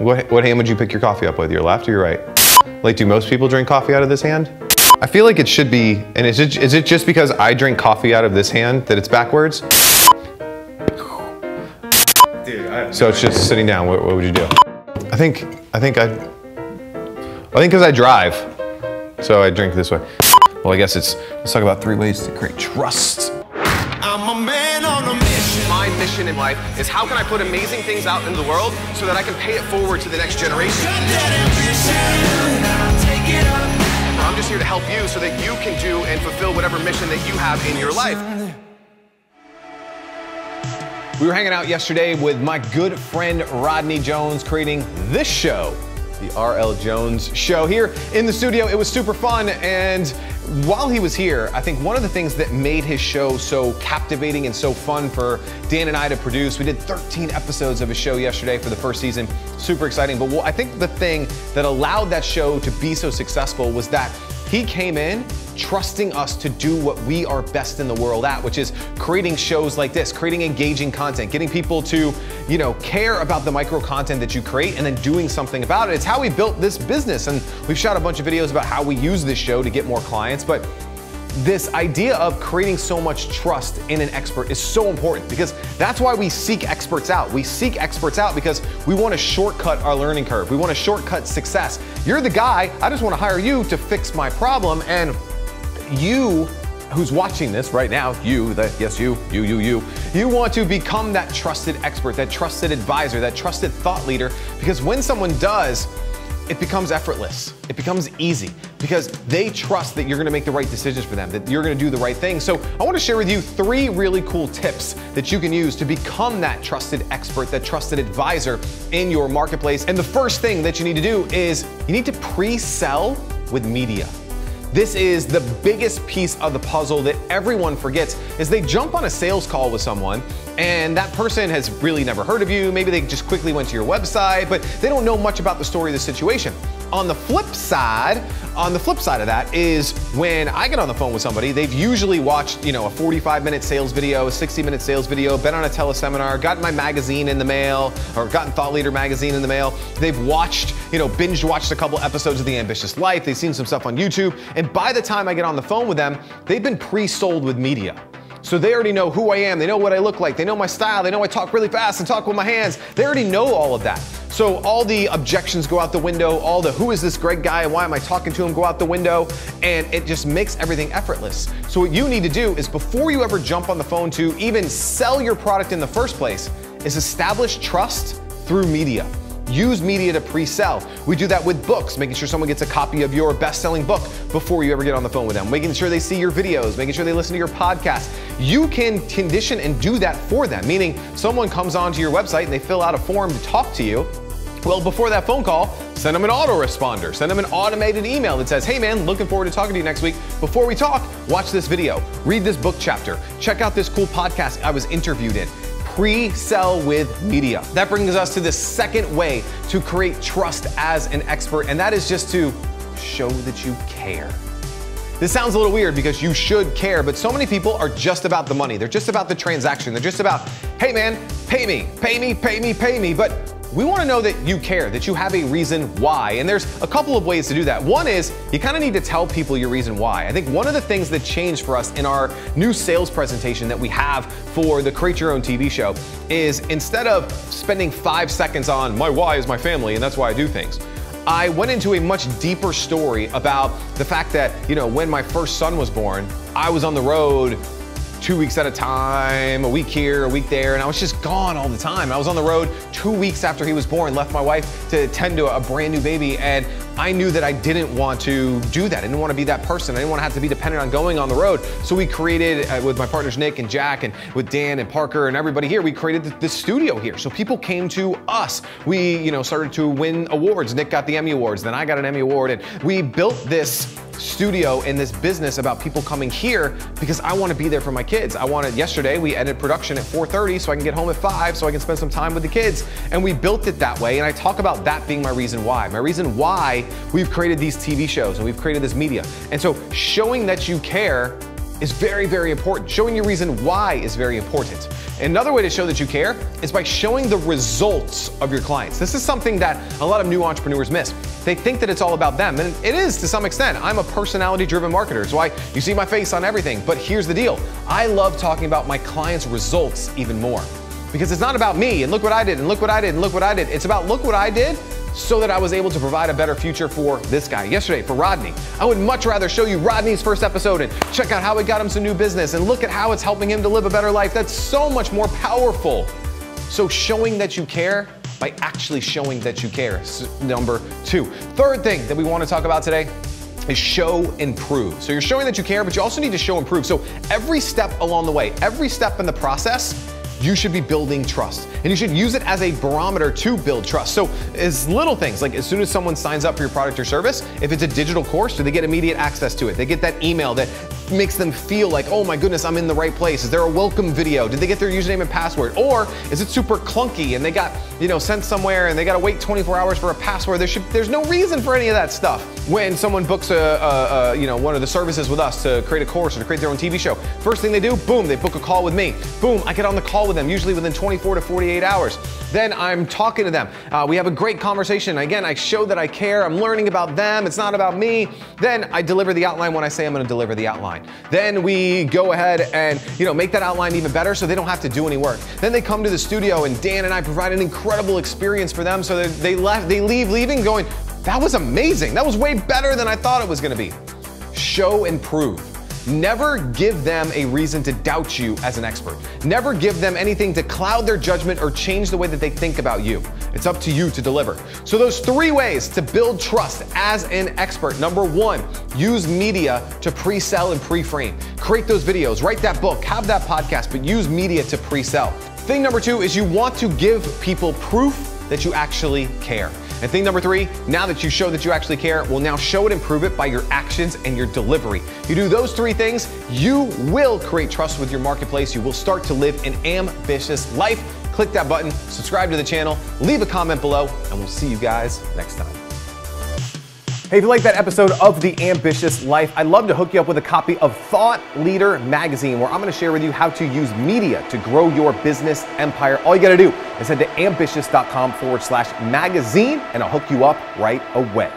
What hand would you pick your coffee up with, your left or your right? Like, do most people drink coffee out of this hand? I feel like it should be, and is it just because I drink coffee out of this hand that it's backwards? Dude, so it's just sitting down, what would you do? I think because I drive, so I drink this way. Well, I guess let's talk about 3 ways to create trust. I'm a man on a mission. My mission in life is how can I put amazing things out into the world so that I can pay it forward to the next generation. I'm just here to help you so that you can do and fulfill whatever mission that you have in your life. We were hanging out yesterday with my good friend Rodney Jones, creating this show, the RL Jones Show, here in the studio. It was super fun, and while he was here, I think one of the things that made his show so captivating and so fun for Dan and I to produce, we did 13 episodes of his show yesterday for the first season, super exciting. But I think the thing that allowed that show to be so successful was that he came in trusting us to do what we are best in the world at, which is creating shows like this, creating engaging content, getting people to, care about the micro content that you create and then doing something about it. It's how we built this business, and we've shot a bunch of videos about how we use this show to get more clients, but this idea of creating so much trust in an expert is so important, because that's why we seek experts out. We seek experts out because we want to shortcut our learning curve. We want to shortcut success. You're the guy, I just want to hire you to fix my problem, and you who's watching this right now, you want to become that trusted expert, that trusted advisor, that trusted thought leader, because when someone does, it becomes effortless. It becomes easy because they trust that you're gonna make the right decisions for them, that you're gonna do the right thing. So I wanna share with you 3 really cool tips that you can use to become that trusted expert, that trusted advisor in your marketplace. And the first thing that you need to do is you need to pre-sell with media. This is the biggest piece of the puzzle that everyone forgets, is they jump on a sales call with someone and that person has really never heard of you. Maybe they just quickly went to your website, but they don't know much about the story of the situation. On the flip side of that is when I get on the phone with somebody, they've usually watched, a 45-minute sales video, a 60-minute sales video, been on a teleseminar, gotten my magazine in the mail, or gotten Thought Leader magazine in the mail. They've watched, binge watched a couple episodes of The Ambitious Life. They've seen some stuff on YouTube. And by the time I get on the phone with them, they've been pre-sold with media. So they already know who I am, they know what I look like, they know my style, they know I talk really fast and talk with my hands. They already know all of that. So all the objections go out the window, all the who is this Greg guy and why am I talking to him go out the window, and it just makes everything effortless. So what you need to do is, before you ever jump on the phone to even sell your product in the first place, is establish trust through media. Use media to pre-sell. We do that with books, making sure someone gets a copy of your best-selling book before you ever get on the phone with them, making sure they see your videos, making sure they listen to your podcast. You can condition and do that for them, meaning someone comes onto your website and they fill out a form to talk to you. Well, before that phone call, send them an autoresponder, send them an automated email that says, hey man, looking forward to talking to you next week. Before we talk, watch this video, read this book chapter, check out this cool podcast I was interviewed in. Pre-sell with media. That brings us to the second way to create trust as an expert, and that is just to show that you care. This sounds a little weird because you should care, but so many people are just about the money. They're just about the transaction. They're just about, hey man, pay me, pay me, pay me, pay me. But we want to know that you care, that you have a reason why. And there's a couple of ways to do that. One is you kind of need to tell people your reason why. I think one of the things that changed for us in our new sales presentation that we have for the Create Your Own TV show is, instead of spending 5 seconds on my why is my family and that's why I do things, I went into a much deeper story about the fact that, when my first son was born, I was on the road 2 weeks at a time, a week here, a week there, and I was just gone all the time. I was on the road 2 weeks after he was born, left my wife to tend to a brand new baby, and I knew that I didn't want to do that. I didn't want to be that person. I didn't want to have to be dependent on going on the road. So we created, with my partners Nick and Jack and with Dan and Parker and everybody here, we created this studio here. So people came to us. We, started to win awards. Nick got the Emmy Awards, then I got an Emmy Award, and we built this studio in this business about people coming here because I want to be there for my kids. Yesterday we ended production at 4:30 so I can get home at 5 so I can spend some time with the kids. And we built it that way, and I talk about that being my reason why. My reason why we've created these TV shows and we've created this media. And so showing that you care is very, very important. Showing your reason why is very important. Another way to show that you care is by showing the results of your clients. This is something that a lot of new entrepreneurs miss. They think that it's all about them, and it is to some extent. I'm a personality-driven marketer. It's why you see my face on everything. But here's the deal. I love talking about my clients' results even more. Because it's not about me, and look what I did, and look what I did, and look what I did. It's about look what I did so that I was able to provide a better future for this guy. Yesterday, for Rodney. I would much rather show you Rodney's first episode and check out how it got him some new business and look at how it's helping him to live a better life. That's so much more powerful. So showing that you care by actually showing that you care. Number 2. Third thing that we want to talk about today is show and prove. So you're showing that you care, but you also need to show and prove. So every step along the way, every step in the process, you should be building trust. And you should use it as a barometer to build trust. So as little things, like as soon as someone signs up for your product or service, if it's a digital course, do they get immediate access to it? They get that email that makes them feel like, oh my goodness, I'm in the right place. Is there a welcome video? Did they get their username and password? Or is it super clunky and they got, sent somewhere and they got to wait 24 hours for a password? There's no reason for any of that stuff. When someone books one of the services with us to create a course or to create their own TV show, first thing they do, boom, they book a call with me. Boom, I get on the call with them, usually within 24 to 48 hours. Then I'm talking to them. We have a great conversation. Again, I show that I care. I'm learning about them. It's not about me. Then I deliver the outline when I say I'm going to deliver the outline. Then we go ahead and make that outline even better so they don't have to do any work. Then they come to the studio and Dan and I provide an incredible experience for them so that they leave going, that was amazing. That was way better than I thought it was going to be. Show and prove. Never give them a reason to doubt you as an expert. Never give them anything to cloud their judgment or change the way that they think about you. It's up to you to deliver. So those 3 ways to build trust as an expert. Number 1, use media to pre-sell and pre-frame. Create those videos, write that book, have that podcast, but use media to pre-sell. Thing number 2 is you want to give people proof that you actually care. And thing number 3, now that you show that you actually care, well, now show it and prove it by your actions and your delivery. You do those 3 things, you will create trust with your marketplace. You will start to live an ambitious life. Click that button, subscribe to the channel, leave a comment below, and we'll see you guys next time. Hey, if you like that episode of The Ambitious Life, I'd love to hook you up with a copy of Thought Leader Magazine, where I'm going to share with you how to use media to grow your business empire. All you got to do is head to ambitious.com/magazine, and I'll hook you up right away.